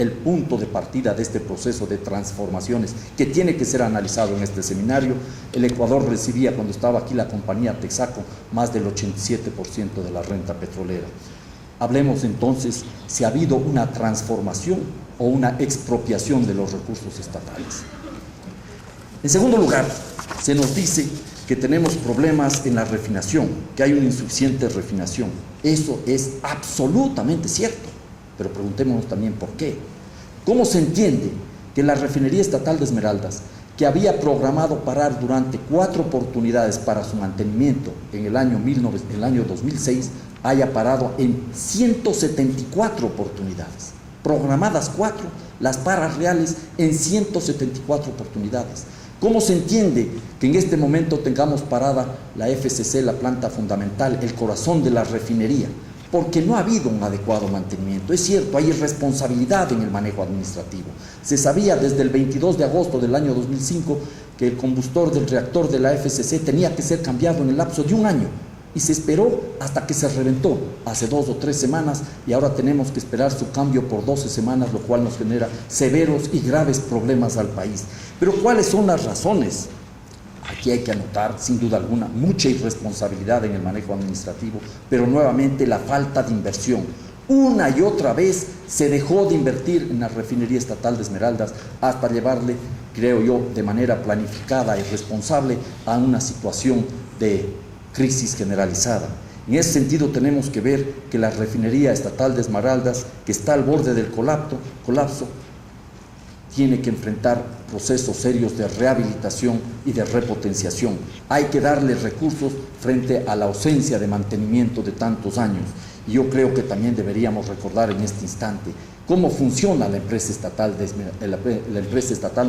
el punto de partida de este proceso de transformaciones que tiene que ser analizado en este seminario. El Ecuador recibía, cuando estaba aquí la compañía Texaco, más del 87% de la renta petrolera. Hablemos entonces si ha habido una transformación o una expropiación de los recursos estatales. En segundo lugar, se nos dice que tenemos problemas en la refinación, que hay una insuficiente refinación. Eso es absolutamente cierto, pero preguntémonos también por qué. ¿Cómo se entiende que la refinería estatal de Esmeraldas, que había programado parar durante 4 oportunidades para su mantenimiento en el año 2006, haya parado en 174 oportunidades? Programadas 4, las paras reales en 174 oportunidades. ¿Cómo se entiende que en este momento tengamos parada la FCC, la planta fundamental, el corazón de la refinería? Porque no ha habido un adecuado mantenimiento. Es cierto, hay irresponsabilidad en el manejo administrativo. Se sabía desde el 22 de agosto del año 2005 que el combustor del reactor de la FCC tenía que ser cambiado en el lapso de un año. Y se esperó hasta que se reventó hace 2 o 3 semanas y ahora tenemos que esperar su cambio por 12 semanas, lo cual nos genera severos y graves problemas al país. Pero ¿cuáles son las razones? Aquí hay que anotar, sin duda alguna, mucha irresponsabilidad en el manejo administrativo, pero nuevamente la falta de inversión. Una y otra vez se dejó de invertir en la refinería estatal de Esmeraldas hasta llevarle, creo yo, de manera planificada y responsable a una situación de crisis generalizada. En ese sentido tenemos que ver que la refinería estatal de Esmeraldas, que está al borde del colapso, tiene que enfrentar procesos serios de rehabilitación y de repotenciación. Hay que darle recursos frente a la ausencia de mantenimiento de tantos años. Y yo creo que también deberíamos recordar en este instante cómo funciona la empresa estatal,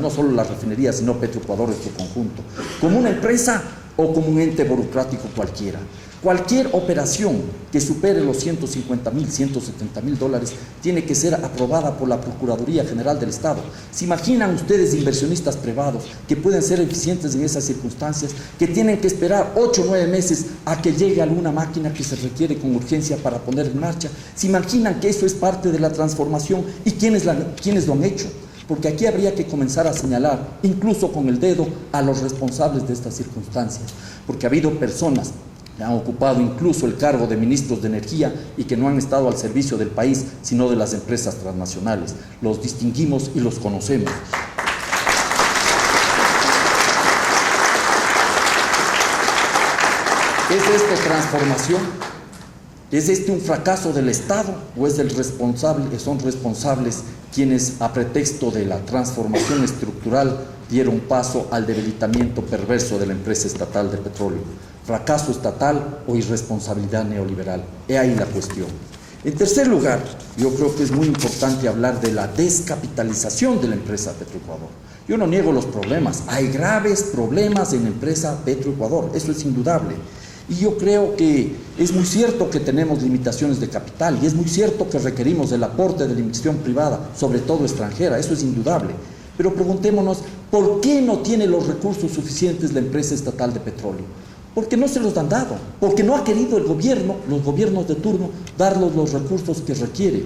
no solo la refinería, sino Petroecuador en su conjunto, como una empresa o como un ente burocrático cualquiera. Cualquier operación que supere los $150.000, $170.000 tiene que ser aprobada por la Procuraduría General del Estado. ¿Se imaginan ustedes inversionistas privados que pueden ser eficientes en esas circunstancias, que tienen que esperar 8 o 9 meses a que llegue alguna máquina que se requiere con urgencia para poner en marcha? ¿Se imaginan que eso es parte de la transformación y quiénes lo han hecho? Porque aquí habría que comenzar a señalar, incluso con el dedo, a los responsables de estas circunstancias, porque ha habido personas que han ocupado incluso el cargo de ministros de energía y que no han estado al servicio del país, sino de las empresas transnacionales. Los distinguimos y los conocemos. ¿Es esto transformación? ¿Es este un fracaso del Estado o es son responsables quienes a pretexto de la transformación estructural dieron paso al debilitamiento perverso de la empresa estatal de petróleo? ¿Fracaso estatal o irresponsabilidad neoliberal? He ahí la cuestión. En tercer lugar, yo creo que es muy importante hablar de la descapitalización de la empresa Petroecuador. Yo no niego los problemas, hay graves problemas en la empresa Petroecuador, eso es indudable. Y yo creo que es muy cierto que tenemos limitaciones de capital y es muy cierto que requerimos el aporte de la inversión privada, sobre todo extranjera, eso es indudable. Pero preguntémonos, ¿por qué no tiene los recursos suficientes la empresa estatal de petróleo? Porque no se los han dado, porque no ha querido el gobierno, los gobiernos de turno, darles los recursos que requiere.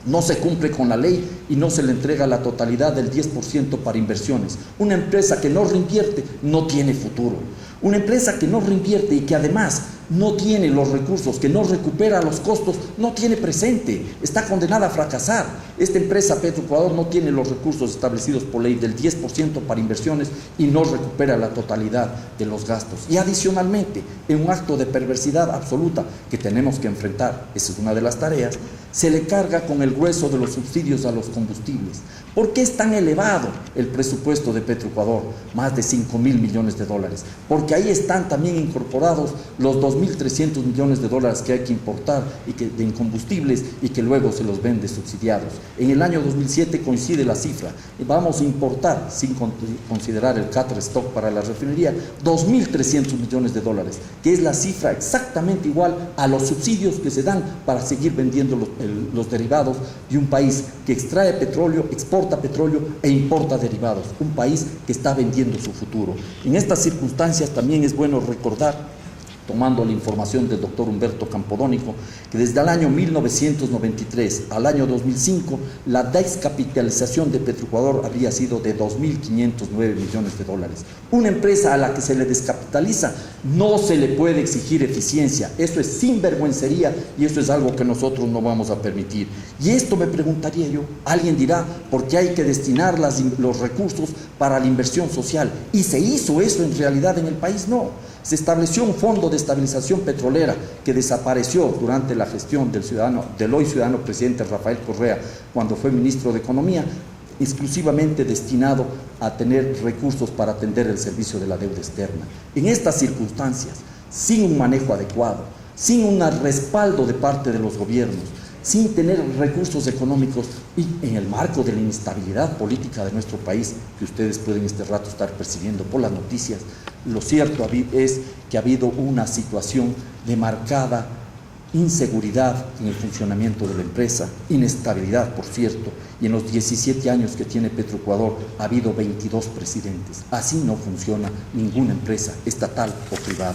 No se cumple con la ley y no se le entrega la totalidad del 10% para inversiones. Una empresa que no reinvierte no tiene futuro. Una empresa que no reinvierte y que además no tiene los recursos, que no recupera los costos, no tiene presente, está condenada a fracasar. Esta empresa Petroecuador no tiene los recursos establecidos por ley del 10% para inversiones y no recupera la totalidad de los gastos. Y adicionalmente, en un acto de perversidad absoluta que tenemos que enfrentar, esa es una de las tareas, se le carga con el grueso de los subsidios a los combustibles. ¿Por qué es tan elevado el presupuesto de Petroecuador? Más de $5.000 millones. Porque ahí están también incorporados los $2.300 millones que hay que importar en combustibles y que luego se los vende subsidiados. En el año 2007 coincide la cifra. Vamos a importar, sin considerar el cater stock para la refinería, $2.300 millones, que es la cifra exactamente igual a los subsidios que se dan para seguir vendiendo los derivados de un país que extrae petróleo, exporta petróleo e importa derivados. Un país que está vendiendo su futuro. En estas circunstancias también es bueno recordar tomando la información del doctor Humberto Campodónico, que desde el año 1993 al año 2005 la descapitalización de Petroecuador habría sido de 2.509 millones de dólares. Una empresa a la que se le descapitaliza no se le puede exigir eficiencia. Eso es sinvergüencería y eso es algo que nosotros no vamos a permitir. Y esto me preguntaría yo, alguien dirá, ¿por qué hay que destinar los recursos para la inversión social? ¿Y se hizo eso en realidad en el país? No. Se estableció un fondo de estabilización petrolera que desapareció durante la gestión del hoy ciudadano presidente Rafael Correa, cuando fue ministro de Economía, exclusivamente destinado a tener recursos para atender el servicio de la deuda externa. En estas circunstancias, sin un manejo adecuado, sin un respaldo de parte de los gobiernos, sin tener recursos económicos y en el marco de la inestabilidad política de nuestro país, que ustedes pueden este rato estar percibiendo por las noticias, lo cierto es que ha habido una situación de marcada inseguridad en el funcionamiento de la empresa, inestabilidad, por cierto, y en los 17 años que tiene Petroecuador ha habido 22 presidentes. Así no funciona ninguna empresa, estatal o privada.